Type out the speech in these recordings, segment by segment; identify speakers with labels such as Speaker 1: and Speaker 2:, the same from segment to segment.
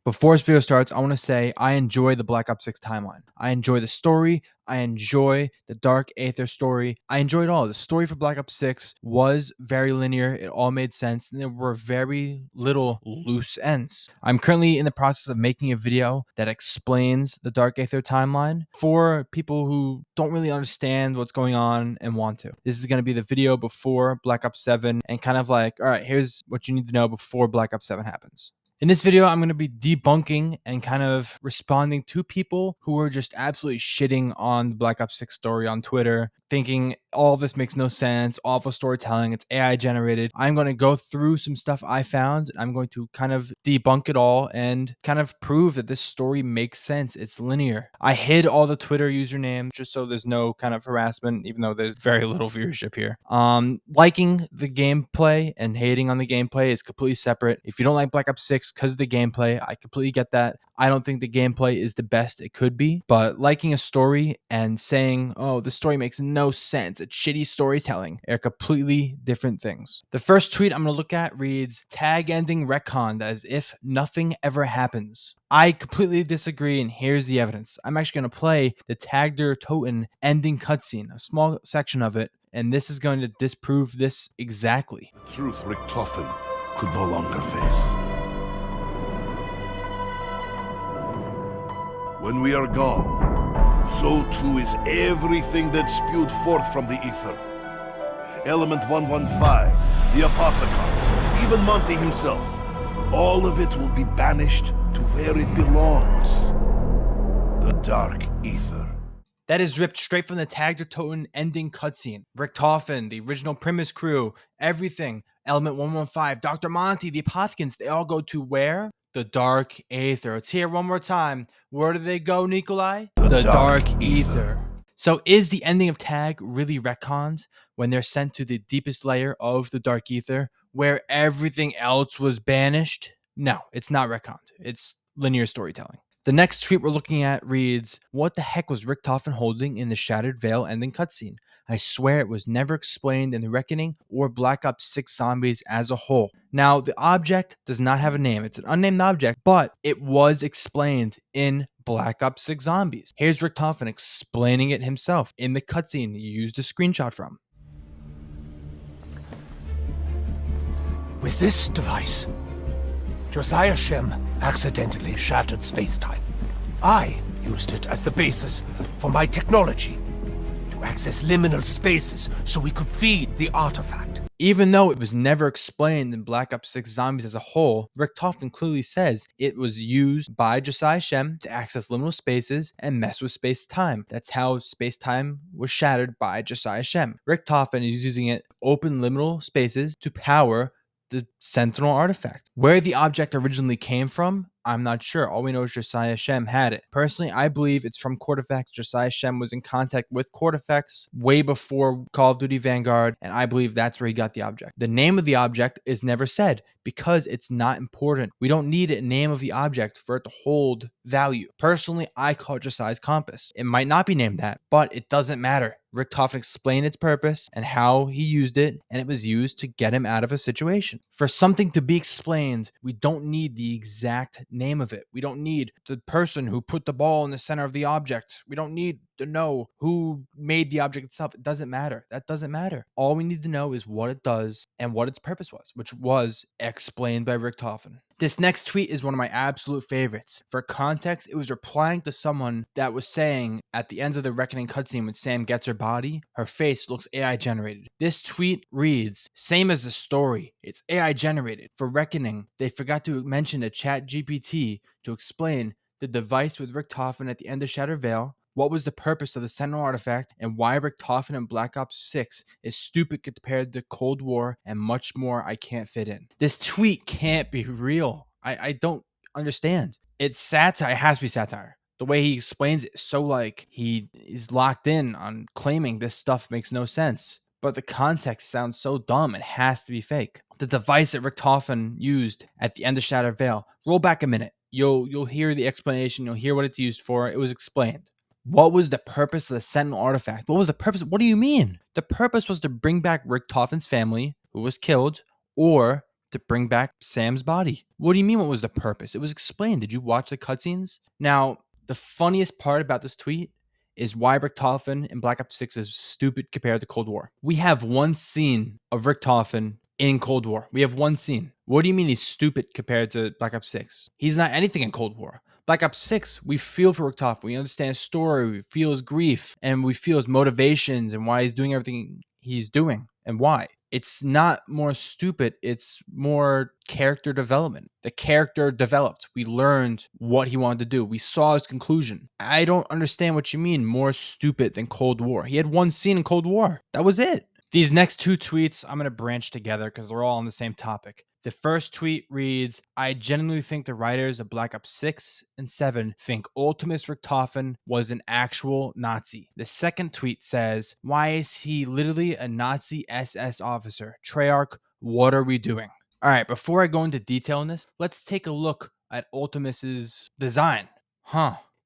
Speaker 1: Before this video starts, I want to say I enjoy the Black Ops 6 timeline. I enjoy the story. I enjoy the Dark Aether story. I enjoy it all. The story for Black Ops 6 was very linear. It all made sense, and there were very little loose ends. I'm currently in the process of making a video that explains the Dark Aether timeline for people who don't really understand what's going on and want to. This is going to be the video before Black Ops 7 and kind of like, all right, here's what you need to know before Black Ops 7 happens. In this video, I'm going to be debunking and kind of responding to people who are just absolutely shitting on the Black Ops 6 story on Twitter, thinking all of this makes no sense, awful storytelling, it's AI generated. I'm going to go through some stuff I found. I'm going to kind of debunk it all and kind of prove that this story makes sense. It's linear. I hid all the Twitter usernames just so there's no kind of harassment, even though there's very little viewership here. Liking the gameplay and hating on the gameplay is completely separate. If you don't like Black Ops 6 because of the gameplay, I completely get that. I don't think the gameplay is the best it could be, but liking a story and saying, oh, the story makes no sense, it's shitty storytelling, are completely different things. The first tweet I'm going to look at reads, tag ending retconned as if nothing ever happens. I completely disagree, and here's the evidence. I'm actually going to play the Tagder Toten ending cutscene, a small section of it, and this is going to disprove this exactly.
Speaker 2: The truth Rick Toten could no longer face. When we are gone, so too is everything that spewed forth from the Aether. Element 115, the Apothecars, even Monty himself. All of it will be banished to where it belongs. The Dark Aether.
Speaker 1: That is ripped straight from the Tagder Toten ending cutscene. Rick Tofen, the original Primus crew, everything. Element 115, Dr. Monty, the Apothecans, they all go to where? The Dark Aether. Let's hear it one more time. Where do they go, Nikolai? The Dark Aether. So is the ending of Tag really retconned when they're sent to the deepest layer of the Dark Aether where everything else was banished? No, it's not retconned. It's linear storytelling. The next tweet we're looking at reads, what the heck was Rick Tofen holding in the Shattered Veil ending cutscene? I swear it was never explained in The Reckoning or Black Ops 6 Zombies as a whole. Now, the object does not have a name. It's an unnamed object, but it was explained in Black Ops 6 Zombies. Here's Rick Tofen explaining it himself in the cutscene you used a screenshot from.
Speaker 3: With this device, Josiah Shem accidentally shattered space-time. I used it as the basis for my technology to access liminal spaces so we could feed the artifact.
Speaker 1: Even though it was never explained in Black Ops 6 Zombies as a whole, Rick Tofen clearly says it was used by Josiah Shem to access liminal spaces and mess with space-time. That's how space-time was shattered by Josiah Shem. Rick Tofen is using it to open liminal spaces to power the Sentinel artifact. Where the object originally came from, I'm not sure. All we know is Josiah Shem had it. Personally, I believe it's from Cortifex. Josiah Shem was in contact with Cortifex way before Call of Duty Vanguard, and I believe that's where he got the object. The name of the object is never said because it's not important. We don't need a name of the object for it to hold value. Personally, I call it Josiah's compass. It might not be named that, but it doesn't matter. Rick Tofen explained its purpose and how he used it, and it was used to get him out of a situation. For something to be explained, we don't need the exact name of it. We don't need the person who put the ball in the center of the object. We don't need to know who made the object itself. It doesn't matter. That doesn't matter. All we need to know is what it does and what its purpose was, which was explained by Rick Tofen. This next tweet is one of my absolute favorites. For context, it was replying to someone that was saying at the end of the Reckoning cutscene when Sam gets her body, her face looks AI generated. This tweet reads, same as the story, it's AI generated. For Reckoning, they forgot to mention a chat GPT to explain the device with Rick Tofen at the end of Shattered Veil, what was the purpose of the Sentinel artifact, and why Rick Tofen in Black Ops 6 is stupid compared to Cold War, and much more I can't fit in. This tweet can't be real. I don't understand. It's satire. It has to be satire. The way he explains it is so like he is locked in on claiming this stuff makes no sense. But the context sounds so dumb, it has to be fake. The device that Rick Tofen used at the end of Shattered Veil, roll back a minute. You'll hear the explanation. You'll hear what it's used for. It was explained. What was the purpose of the Sentinel artifact? What was the purpose? What do you mean? The purpose was to bring back Rick Tofen's family, who was killed, or to bring back Sam's body. What do you mean, what was the purpose? It was explained. Did you watch the cutscenes? Now, the funniest part about this tweet is why Richtofen in Black Ops 6 is stupid compared to Cold War. We have one scene of Richtofen in Cold War. We have one scene. What do you mean he's stupid compared to Black Ops 6? He's not anything in Cold War. Black Ops 6, we feel for Richtofen. We understand his story. We feel his grief. And we feel his motivations and why he's doing everything he's doing and why. It's not more stupid. It's more character development. The character developed. We learned what he wanted to do. We saw his conclusion. I don't understand what you mean more stupid than Cold War. He had one scene in Cold War. That was it. These next two tweets, I'm going to branch together because they're all on the same topic. The first tweet reads, I genuinely think the writers of Black Ops 6 and 7 think Ultimus Richtofen was an actual Nazi. The second tweet says, why is he literally a Nazi SS officer? Treyarch, what are we doing? All right, before I go into detail on this, let's take a look at Ultimus's design.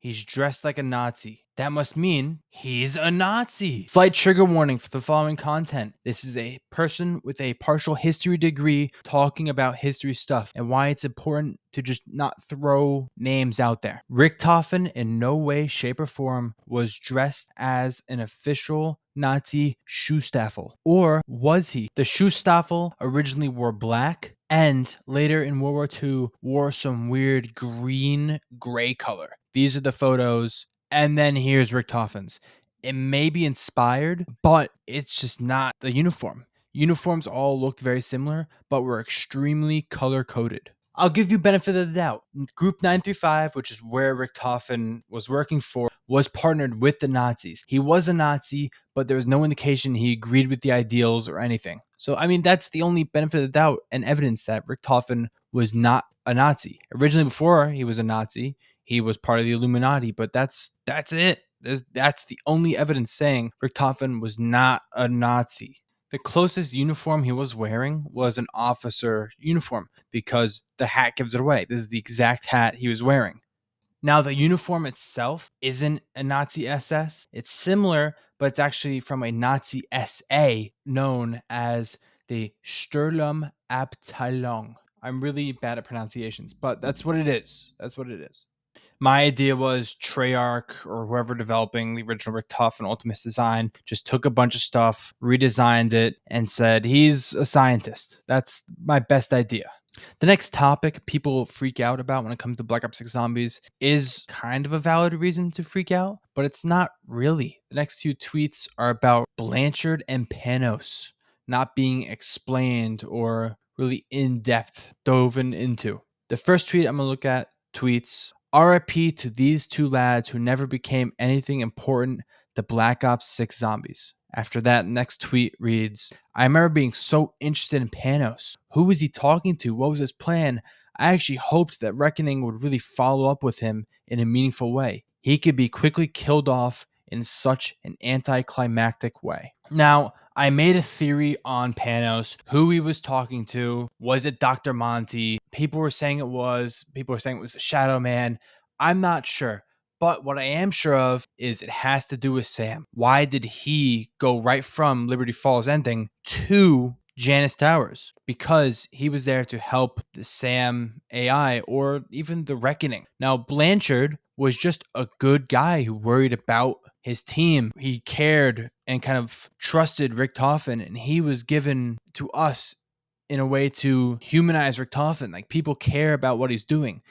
Speaker 1: He's dressed like a Nazi. That must mean he's a Nazi. Slight trigger warning for the following content. This is a person with a partial history degree talking about history stuff and why it's important to just not throw names out there. Richtofen in no way, shape, or form was dressed as an official Nazi Schuhstaffel. Or was he? The Schuhstaffel originally wore black and later in World War II wore some weird green-gray color. These are the photos. And then here's Richtofen's. It may be inspired, but it's just not the uniform. Uniforms all looked very similar, but were extremely color-coded. I'll give you benefit of the doubt. Group 935, which is where Richtofen was working for, was partnered with the Nazis. He was a Nazi, but there was no indication he agreed with the ideals or anything. So, I mean, that's the only benefit of the doubt and evidence that Richtofen was not a Nazi. Originally, before he was a Nazi, he was part of the Illuminati, but that's it. That's the only evidence saying Richtofen was not a Nazi. The closest uniform he was wearing was an officer uniform because the hat gives it away. This is the exact hat he was wearing. Now, the uniform itself isn't a Nazi SS. It's similar, but it's actually from a Nazi SA known as the Sturmabteilung. I'm really bad at pronunciations, but that's what it is. That's what it is. My idea was Treyarch or whoever developing the original Richtofen Ultimus design just took a bunch of stuff, redesigned it, and said, he's a scientist. That's my best idea. The next topic people freak out about when it comes to Black Ops 6 Zombies is kind of a valid reason to freak out, but it's not really. The next two tweets are about Blanchard and Panos not being explained or really in-depth dove into. The first tweet I'm going to look at tweets, RIP to these two lads who never became anything important to Black Ops 6 Zombies. After that, next tweet reads, I remember being so interested in Panos. Who was he talking to? What was his plan? I actually hoped that Reckoning would really follow up with him in a meaningful way. He could be quickly killed off in such an anticlimactic way. Now, I made a theory on Panos, who he was talking to. Was it Dr. Monty? People were saying it was. People were saying it was the Shadow Man. I'm not sure. But what I am sure of is it has to do with Sam. Why did he go right from Liberty Falls ending to Janice Towers? Because he was there to help the Sam AI or even the Reckoning. Now, Blanchard was just a good guy who worried about his team. He cared and kind of trusted Richtofen, and he was given to us in a way to humanize Richtofen. Like, people care about what he's doing.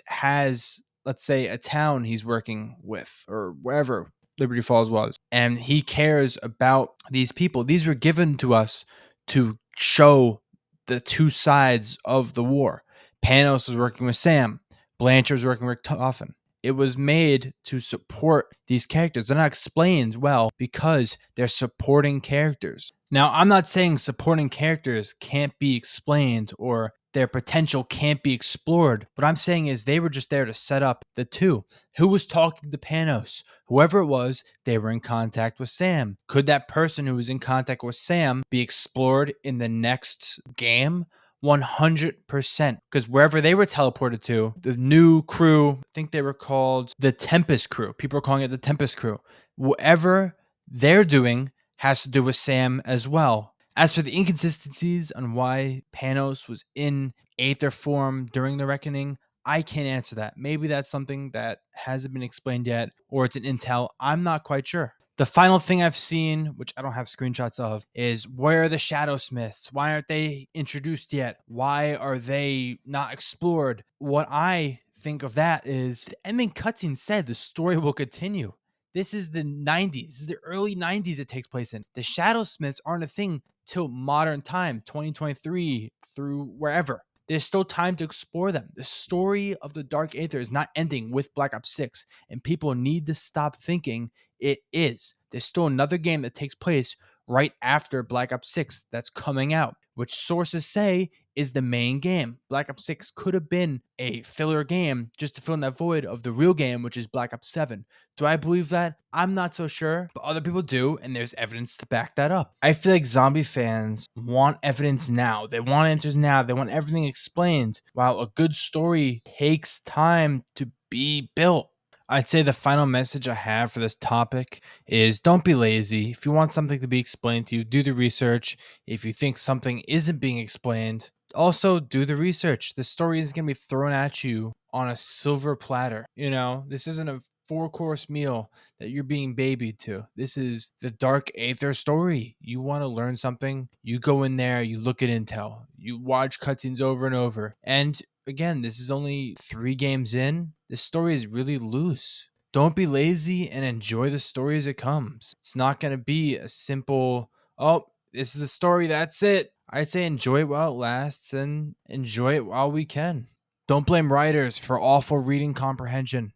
Speaker 1: Has, let's say, a town he's working with or wherever Liberty Falls was, and he cares about these people. These were given to us to show the two sides of the war. Panos was working with Sam. Blanchard was working with Richtofen. It was made to support these characters. They're not explained well because they're supporting characters. Now, I'm not saying supporting characters can't be explained or their potential can't be explored. What I'm saying is they were just there to set up the two. Who was talking to Panos? Whoever it was, they were in contact with Sam. Could that person who was in contact with Sam be explored in the next game? 100%. Because wherever they were teleported to, the new crew, I think they were called the Tempest Crew. People are calling it the Tempest Crew. Whatever they're doing has to do with Sam as well. As for the inconsistencies on why Panos was in Aether form during the Reckoning, I can't answer that. Maybe that's something that hasn't been explained yet, or it's an intel. I'm not quite sure. The final thing I've seen, which I don't have screenshots of, is where are the Shadow Smiths? Why aren't they introduced yet? Why are they not explored? What I think of that is the ending cutscene said the story will continue. This is the 90s. This is the early 90s it takes place in. The Shadow Smiths aren't a thing till modern time, 2023 through wherever. There's still time to explore them. The story of the Dark Aether is not ending with Black Ops 6, and people need to stop thinking it is. There's still another game that takes place right after Black Ops 6 that's coming out, which sources say is the main game. Black Ops 6 could have been a filler game just to fill in that void of the real game, which is Black Ops 7. Do I believe that? I'm not so sure, but other people do, and there's evidence to back that up. I feel like zombie fans want evidence now. They want answers now. They want everything explained, while a good story takes time to be built. I'd say the final message I have for this topic is don't be lazy. If you want something to be explained to you, do the research. If you think something isn't being explained, also do the research. The story isn't going to be thrown at you on a silver platter. This isn't a four-course meal that you're being babied to. This is the Dark Aether story. You want to learn something, you go in there, you look at intel, you watch cutscenes over and over. And again, this is only 3 games in. This story is really loose. Don't be lazy and enjoy the story as it comes. It's not going to be a simple, oh, this is the story, that's it. I'd say enjoy it while it lasts and enjoy it while we can. Don't blame writers for awful reading comprehension.